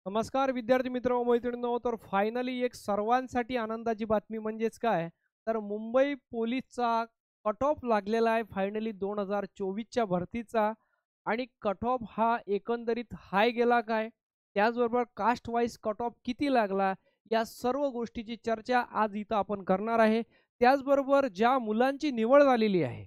नमस्कार विद्यार्थी मित्र व मैत्रिणींनो. तर फायनली एक सर्वांसाठी आनंदाची बातमी म्हणजेच काय, तर मुंबई पोलीसचा कट ऑफ लागलेला आहे फायनली 2024च्या भरतीचा. आणि कट ऑफ हा एकंदरीत हाय गेला काय, त्याचबरोबर कास्ट वाईज कट ऑफ किती लागला, या सर्व गोष्टीची चर्चा आज इथं आपण करणार आहे. त्याचबरोबर ज्या मुलांची निवड झालेली आहे,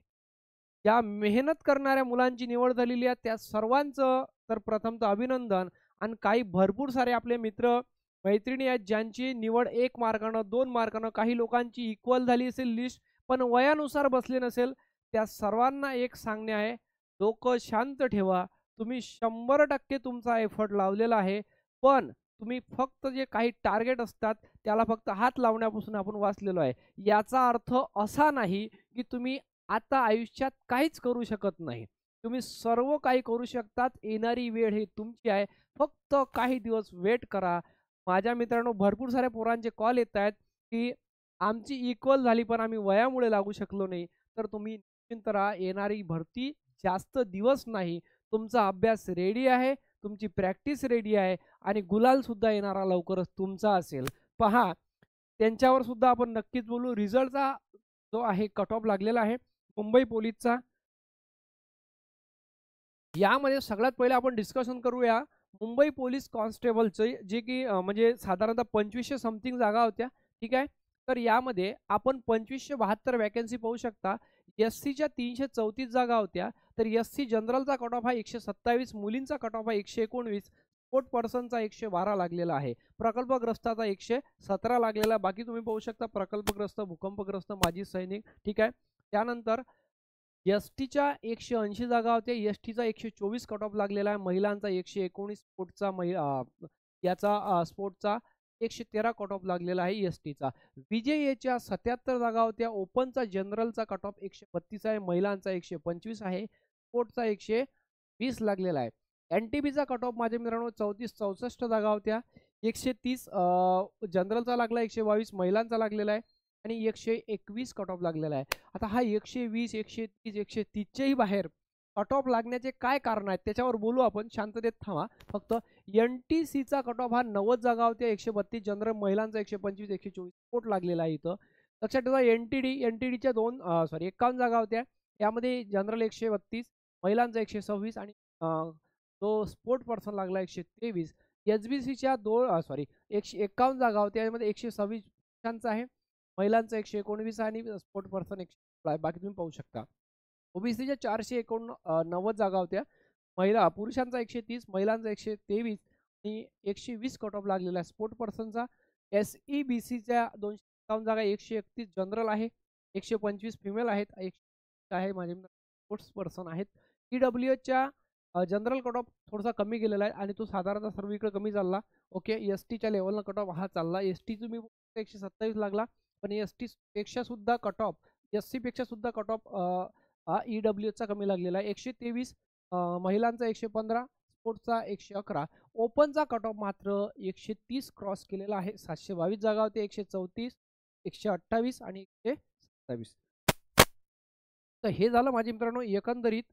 ज्या मेहनत करणाऱ्या मुलांची निवड झालेली आहे, त्या सर्वांचं तर प्रथमतः अभिनंदन. आणि काही भरपूर सारे आपले मित्र मैत्रिणी आहेत ज्यांची निवड 1 मार्कानं 2 मार्कानं, काही लोकांची इक्वल झाली असेल लिस्ट, पण वयानुसार बसले नसेल. त्या सर्वांना एक सांगणे आहे, डोकं शांत ठेवा. तुम्ही 100% तुमचा एफर्ट लावलेला आहे, पण तुम्ही फक्त जे काही टार्गेट असतात त्याला फक्त हात लावण्यापासून आपण वाचलेलो आहे. याचा अर्थ असा नाही की तुम्ही आता आयुष्यात काहीच करू शकत नाही. तुम्ही सर्व काही करू शकतात. येणारी वेळ ही तुमची आहे. फक्त काही दिवस वेट करा. माझ्या मित्रांनो, भरपूर साऱ्या पोरांचे कॉल येत आहेत की आमची इक्वल झाली पण आम्ही वयामुळे लागू शकलो नाही. तर तुम्ही निश्चिंत राहा, येणारी भरती जास्त दिवस नाही. तुमचा अभ्यास रेडी आहे, तुमची प्रॅक्टिस रेडी आहे आणि गुलाल सुद्धा येणारा लवकरच तुमचा असेल. पहा, त्यांच्यावर सुद्धा आपण नक्कीच बोलू. रिझल्टचा जो आहे कट ऑफ लागलेला आहे मुंबई पोलीसचा. यामध्ये सगळ्यात पहिले आपण डिस्कशन करूया मुंबई पोलीस कॉन्स्टेबलचे, जे की म्हणजे साधारणतः 2500 समथिंग जागा होत्या. ठीक आहे. तर यामध्ये आपण 2572 वॅकन्सी पाहू शकता. एस-सीच्या 334 जागा होत्या. तर एस-सी जनरलचा कट ऑफ हा 127, मुलींचा कट ऑफ हा 119, स्पोर्ट पर्सनचा 112 लागलेला आहे, प्रकल्पग्रस्ताचा 117 लागलेला. बाकी तुम्ही पाहू शकता प्रकल्पग्रस्त, भूकंपग्रस्त, माजी सैनिक. ठीक आहे. त्यानंतर एस-टीच्या 180 जागा होत्या. एस-टीचा 124 कट ऑफ लागलेला आहे. महिलांचा 119, स्पोर्टचा 113 कट ऑफ लागलेला आहे एस-टीचा. विजेएच्या 77 जागा होत्या. ओपनचा जनरलचा कट ऑफ 132 आहे. महिलांचा 125 आहे. स्पोर्टचा 120 लागलेला आहे. एन-टी-बीचा कट ऑफ माझ्या मित्रांनो 34-64 जागा होत्या. 130 जनरलचा लागला, 122 महिलांचा लागलेला आहे आणि 121 कट ऑफ लागलेला आहे. आता हा 120, 130, 130च्याही बाहेर कट ऑफ लागण्याचे काय कारण आहेत त्याच्यावर बोलू आपण. शांततेत थांबा फक्त. एन-टी-सीचा कट ऑफ हा 90 जागा होत्या. 132 जनरल, महिलांचा 125, 124 स्पोर्ट लागलेला आहे इथं. लक्षात ठेवा. एनटीडीच्या 51 जागा होत्या. यामध्ये जनरल 132, महिलांचा 126 आणि जो स्पोर्ट पर्सन लागला 123. एसबीसीच्या 151 जागा होत्या. यामध्ये 126 पुरुषांचा आहे, महिलांचा 119 आणि स्पोर्ट पर्सन 100 बाकी तुम्ही पाहू शकता. ओबीसीच्या 490 जागा होत्या. पुरुषांचा 130, महिलांचा 123 आणि 120 कट ऑफ लागलेला आहे स्पोर्ट पर्सनचा. एसईबीसीच्या 251 जागा, 131 जनरल आहे, 125 फिमेल आहेत, 100 आहे माझे स्पोर्ट्स पर्सन आहेत. ईडब्ल्यूएचच्या जनरल कट ऑफ थोडासा कमी गेलेला आहे आणि तो साधारणतः सर्वीकडे कमी चालला. ओके. एस-टीच्या लेवलला कट ऑफ हा चालला. एस-टी तुम्ही 127 लागला, पण एस-टी पेक्षा सुद्धा कट ऑफ, एस-सी पेक्षा सुद्धा कट ऑफ ईडब्ल्यूएचचा कमी लागलेला आहे. 123, महिलांचा 115, स्पोर्ट्सचा 111. ओपनचा कट ऑफ मात्र 130 क्रॉस केलेला आहे. 722 जागा होते. 134, 128 आणि 127. तर हे झालं माझे मित्रांनो एकंदरीत.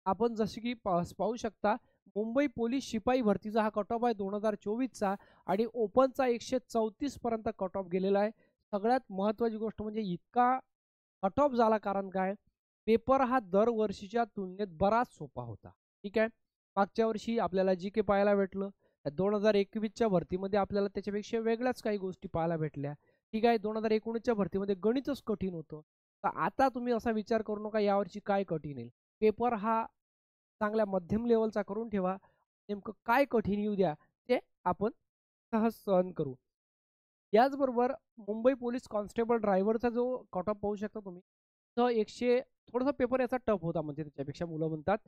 आपण जसे की पाहू शकता, मुंबई पोलीस शिपाई भरतीचा हा कट ऑफ आहे 2024चा आणि ओपनचा 134 पर्यंत कट ऑफ गेलेला आहे. सगळ्यात महत्त्वाची गोष्ट म्हणजे इतका कट ऑफ झाला कारण काय, पेपर हा दरवर्षीच्या तुलनेत बराच सोपा होता. ठीक आहे. मागच्या वर्षी आपल्याला जी के पाहायला भेटलं, 2021च्या भरतीमध्ये आपल्याला त्याच्यापेक्षा वेगळ्याच काही गोष्टी पाहायला भेटल्या. ठीक आहे. 2019च्या भरतीमध्ये गणितच कठीण होतं. तर आता तुम्ही असा विचार करू नका यावर्षी काय कठीण येईल. पेपर हा चांगल्या मध्यम लेवलचा करून ठेवा. नेमकं काय कठीण येऊ द्या ते आपण सहज सहन करू. याचबरोबर मुंबई पोलीस कॉन्स्टेबल ड्रायव्हरचा जो कट ऑफ पाहू शकता तुम्ही, तर थोडासा पेपर याचा टफ होता, म्हणजे त्याच्यापेक्षा मुलं म्हणतात.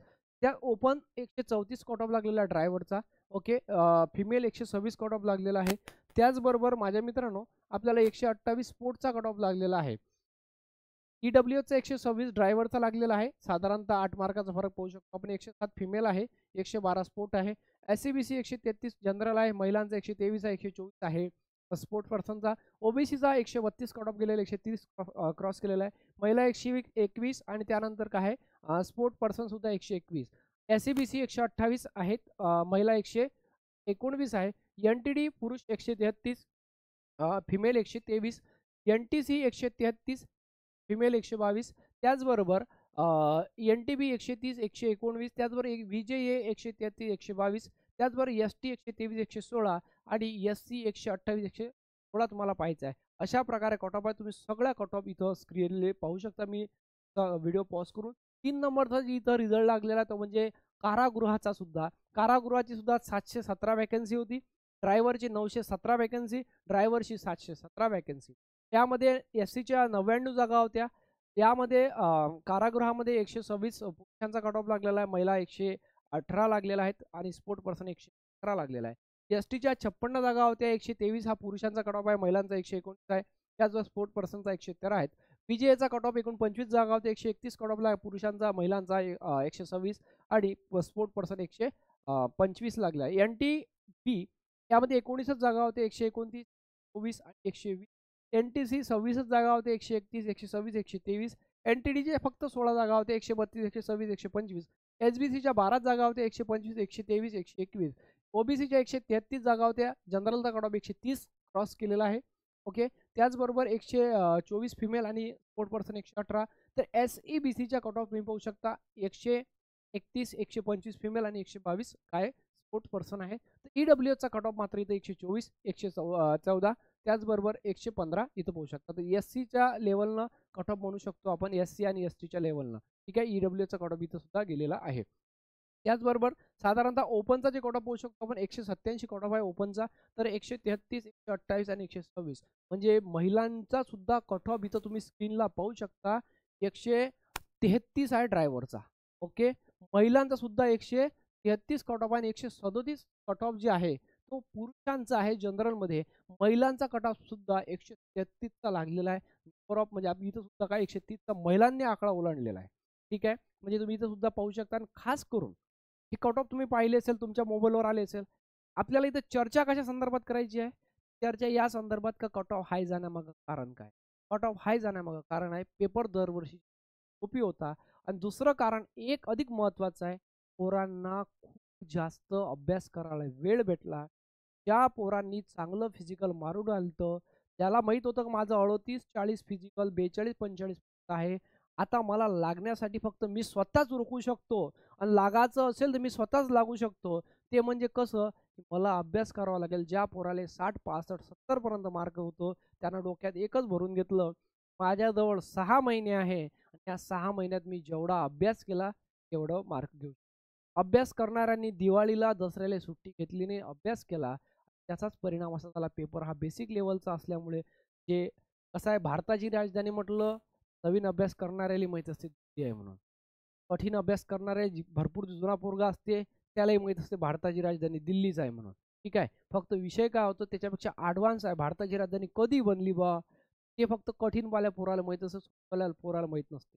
त्या ओपन 134 कट ऑफ लागलेला ड्रायव्हरचा. ओके. फिमेल 126 कट ऑफ लागलेला आहे. त्याचबरोबर माझ्या मित्रांनो आपल्याला 128 स्पोर्टचा कट ऑफ लागलेला आहे. ईडब्ल्यूएचचा 126 ड्रायव्हरचा लागलेला आहे. साधारणतः 8 मार्काचा फरक पाहू शकतो आपण. 107 फिमेल आहे, 112 स्पोर्ट आहे. एसईबीसी 133 जनरल आहे, महिलांचा 123 आहे, 124 आहे स्पोर्ट पर्सनचा. ओबीसीचा 132 कट ऑफ गेलेला, 130 क्रॉस केलेला आहे. महिला 121 आणि त्यानंतर काय आहे स्पोर्ट पर्सन सुद्धा 121. एसईबीसी 128 आहेत, महिला 119 आहे, NTD पुरुष 133, फिमेल 123, NTC 133, फिमेल 122, त्याचबरोबर NTB 130, 119, त्याचबरोबर VJA 133, 122, त्याचबरोबर ST 123, 116 आणि SC 128, 116 तुम्हाला पाहायचं आहे. अशा प्रकारे कट ऑफ आहे. तुम्ही सगळ्या कट ऑफ इथं स्क्रीनले पाहू शकता. मी व्हिडिओ पॉज करून 3 नंबरचा इथं रिझल्ट लागलेला तो म्हणजे कारागृहाचा सुद्धा. कारागृहाची सुद्धा 717 वॅकन्सी होती. ड्रायव्हरची 917 वॅकन्सी, ड्रायव्हरची 717 वॅकन्सी. त्यामध्ये SCच्या 99 जागा होत्या. यामध्ये कारागृहामध्ये 126 पुरुषांचा कट ऑफ लागलेला आहे, महिला 118 लागलेला आहेत आणि स्पोर्ट पर्सन 118 लागलेला आहे. STच्या 56 जागा होत्या. 123 हा पुरुषांचा कट ऑफ आहे, महिलांचा 119 आहे, त्याचबरोबर स्पोर्ट पर्सनचा 113 आहेत. PGAचा कट ऑफ एकूण 25 जागा होते. 131 कट ऑफला पुरुषांचा, महिलांचा 126 आणि स्पोर्ट पर्सन 125 लागला. NTB यामध्ये 19च जागा होते. 129, 24 आणि 120. NTC 26च जागा होते. 131, 126, 123. NTDचे फक्त 16 जागा होते. 132, 126, 125. SBCच्या 12 जागा होत्या. 125, 123, 121. OBCच्या 133 जागा होत्या. जनरलचा कट ऑफ 130 क्रॉस केलेला आहे. ओके, त्याचबरोबर 124 फिमेल आणि स्पोर्ट पर्सन 118. तर SEBCच्या कट ऑफ तुम्ही पाहू शकता 131, 125 फिमेल आणि 122 काय स्पोर्ट पर्सन आहे. तर EWSचा कट ऑफ मात्र इथं 124, 114, त्याचबरोबर 115 इथं पाहू शकता. तर SCच्या लेवलनं कट ऑफ म्हणू शकतो आपण, SC आणि STच्या लेवलनं. ठीक आहे, EWSचा कट ऑफ इथं सुद्धा गेलेला आहे. त्याचबरोबर साधारणतः ओपनचा जे कट ऑफ पाहू शकतो आपण 187 कट ऑफ आहे ओपनचा. तर 133, 128 आणि 126 म्हणजे महिलांचा सुद्धा कट ऑफ इथं तुम्ही स्क्रीनला पाहू शकता 133 आहे ड्रायव्हरचा. ओके, महिलांचा सुद्धा 133 कट ऑफ आहे आणि 137 कट ऑफ जे आहे तो पुरुषांचा आहे जनरलमध्ये. महिलांचा कट ऑफ सुद्धा 133चा लागलेला आहे. नंबर ऑफ म्हणजे इथं सुद्धा काय 130चा महिलांनी आकडा ओलांडलेला आहे. ठीक आहे, म्हणजे तुम्ही इथं सुद्धा पाहू शकता. आणि खास करून ही कट ऑफ तुम्ही पाहिले असेल, तुमच्या मोबाईलवर आले असेल. आपल्याला इथं चर्चा कशा संदर्भात करायची आहे? चर्चा या संदर्भात का कट ऑफ हाय जाण्यामागं कारण काय? कट ऑफ हाय जाण्यामागं कारण आहे पेपर दरवर्षी सोपी होता. आणि दुसरं कारण एक अधिक महत्त्वाचं आहे, पोरांना खूप जास्त अभ्यास करायला वेळ भेटला. ज्या पोरांनी चांगलं फिजिकल मारून आलं, ज्याला माहीत होतं की माझं 38-40 फिजिकल, 42-45 आहे, आता मला लागण्यासाठी फक्त मी स्वतःच रोखू शकतो आणि लागायचं असेल तर मी स्वतःच लागू शकतो. ते म्हणजे कसं, मला अभ्यास करावा लागेल. ज्या पोराले 60, 65, 70 पर्यंत मार्क होतो, त्यानं डोक्यात एकच भरून घेतलं, माझ्याजवळ 6 महिने आहे आणि या 6 महिन्यात मी जेवढा अभ्यास केला तेवढं मार्क घेऊ. अभ्यास करणाऱ्यांनी दिवाळीला, दसऱ्याला सुट्टी घेतली नाही, अभ्यास केला. त्याचाच परिणाम असा झाला. पेपर हा बेसिक लेवलचा असल्यामुळे जे कसं आहे, भारताची राजधानी म्हटलं, नवीन अभ्यास करणाऱ्याला माहीत असते दिल्ली आहे म्हणून. कठीण अभ्यास करणारे भरपूर जुना पोरगा असते, त्यालाही माहीत असते भारताची राजधानी दिल्लीच आहे म्हणून. ठीक आहे, फक्त विषय काय होतो त्याच्यापेक्षा ॲडव्हान्स आहे. भारताची राजधानी कधी बनली बा, ते फक्त कठीणवाल्या पोराला माहीत असतं, सोप्याल्या पोराला माहीत नसते.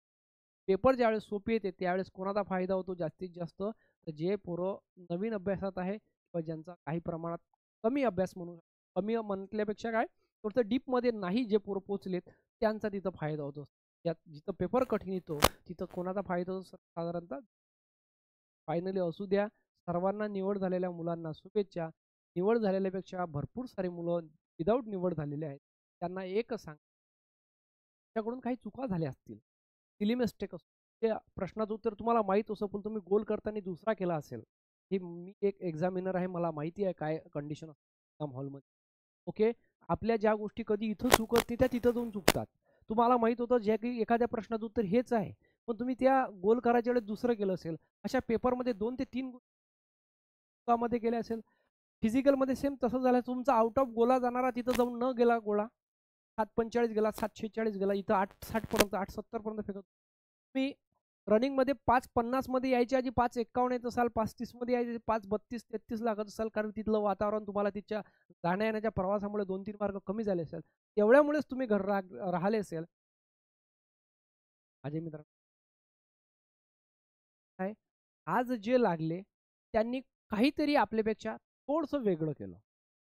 पेपर ज्यावेळेस सोपे येते त्यावेळेस कोणाचा फायदा होतो जास्तीत जास्त, तर जे पोरं नवीन अभ्यासात आहे किंवा ज्यांचा काही प्रमाणात कमी अभ्यास म्हणून, कमी म्हटल्यापेक्षा काय थोडंसं डीपमध्ये नाही जे पोरं पोचलेत त्यांचा तिथं फायदा होतो. त्यात जिथं पेपर कठीण येतो तिथं कोणाचा फायदा होतो साधारणतः. फायनली असू द्या, सर्वांना निवड झालेल्या मुलांना शुभेच्छा. निवड झालेल्यापेक्षा भरपूर सारे मुलं विदाऊट निवड झालेले आहेत. त्यांना एकच सांग, त्याच्याकडून काही चुका झाल्या असतील, सिली मिस्टेक असतो, त्या प्रश्नाचं उत्तर तुम्हाला माहीत असं पण तुम्ही गोल करताना दुसरा केला असेल. हे मी एक एक्झामिनर आहे, मला माहिती आहे काय कंडिशन एक्झाम हॉलमध्ये. ओके, आपल्या ज्या गोष्टी कधी इथं चुकत नाही त्या तिथं जाऊन चुकतात. तुम्हाला माहीत होतं जे की एखाद्या प्रश्नाचं उत्तर हेच आहे, पण तुम्ही त्या गोल करायच्या वेळेस दुसरं केलं असेल. अशा पेपरमध्ये 2 ते 3 मध्ये केले असेल. फिजिकलमध्ये सेम तसं झालं. तुमचा आउट ऑफ गोला जाणारा तिथं जाऊन न गेला गोळा, 7:45 गेला, 7:46 गेला, इथं 8:60 पर्यंत, 8:70 पर्यंत फेकत. तुम्ही रनिंगमध्ये 5:50 मध्ये यायच्या आधी 5:51 येत असाल, 5:30 मध्ये यायचे 5:32-33 लागत असाल, कारण तिथलं वातावरण तुम्हाला तिच्या जाण्या येण्याच्या प्रवासामुळे 2-3 मार्क कमी झाले असेल. तेवढ्यामुळेच तुम्ही घर राहिले असेल. माझे मित्र काय, आज जे लागले त्यांनी काहीतरी आपल्यापेक्षा थोडंसं वेगळं केलं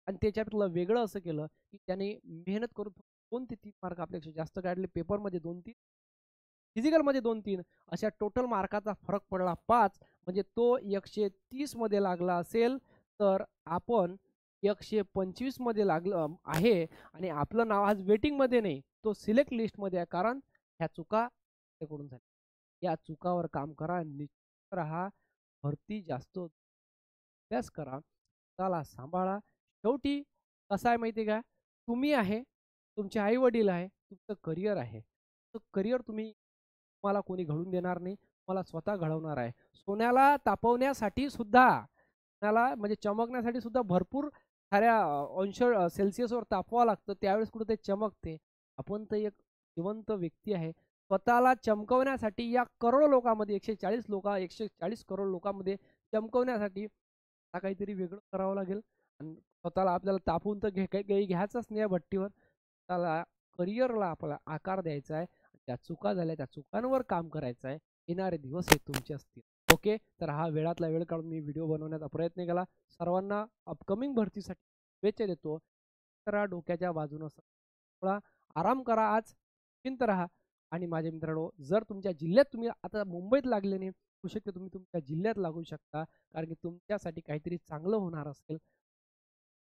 आणि त्याच्यातलं वेगळं असं केलं की त्यांनी मेहनत करून 2 ते 3 मार्क आपल्यापेक्षा जास्त काढले. पेपरमध्ये 2-3, फिजिकलमध्ये 2-3, अशा टोटल मार्काचा फरक पडला 5. म्हणजे तो 130 मध्ये लागला असेल तर आपण 125 मध्ये लागलं आहे आणि आपलं नाव आज वेटिंग मध्ये नाही, तो सिलेक्ट लिस्ट मध्ये आहे. कारण ह्या चुका कडून झाल्या. या चुकावर काम करा, निश्चित राहा, भरती जास्त अभ्यास करा, स्वतःला सांभाळा. शेवटी कसं आहे माहिती आहे का, तुम्ही आहे, तुमचे आई वडील आहे, तुमचं करिअर आहे. करिअर तुम्हाला कोणी घडवून देणार नाही, तुम्हाला स्वतः घडवणार आहे. सोन्याला तापवण्यासाठी सुद्धा, सोन्याला म्हणजे चमकण्यासाठी सुद्धा भरपूर साऱ्या अंश सेल्सिअसवर तापवावं लागतं, त्यावेळेस कुठं ते चमकते. आपण तर एक जिवंत व्यक्ती आहे. स्वतःला चमकवण्यासाठी या करोडो लोकांमध्ये 140 करोड लोकांमध्ये चमकवण्यासाठी काहीतरी वेगळं करावं लागेल. आणि स्वतःला आपल्याला तापवून तर घ्यायचंच नाही या भट्टीवर. स्वतःला करिअरला आपला आकार द्यायचा आहे. त्या चुका झाल्या, त्या चुकांवर काम करायचं आहे. येणारे दिवस हे तुमचे असतील. ओके, तर हा वेळातला वेळ काढून मी व्हिडिओ बनवण्याचा प्रयत्न केला. सर्वांना अपकमिंग भरतीसाठी शुभेच्छा देतो. करा, डोक्याच्या बाजूनं थोडा आराम करा, आज चिंत राहा. आणि माझे मित्रांनो, जर तुमच्या जिल्ह्यात तुम्ही आता मुंबईत लागले नाही, होऊ शकते तुम्ही तुमच्या जिल्ह्यात लागू शकता, कारण की तुमच्यासाठी काहीतरी चांगलं होणार असेल.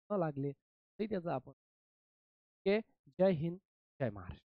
न लागले तरी त्याचा आपण. ओके, जय हिंद, जय महाराष्ट्र.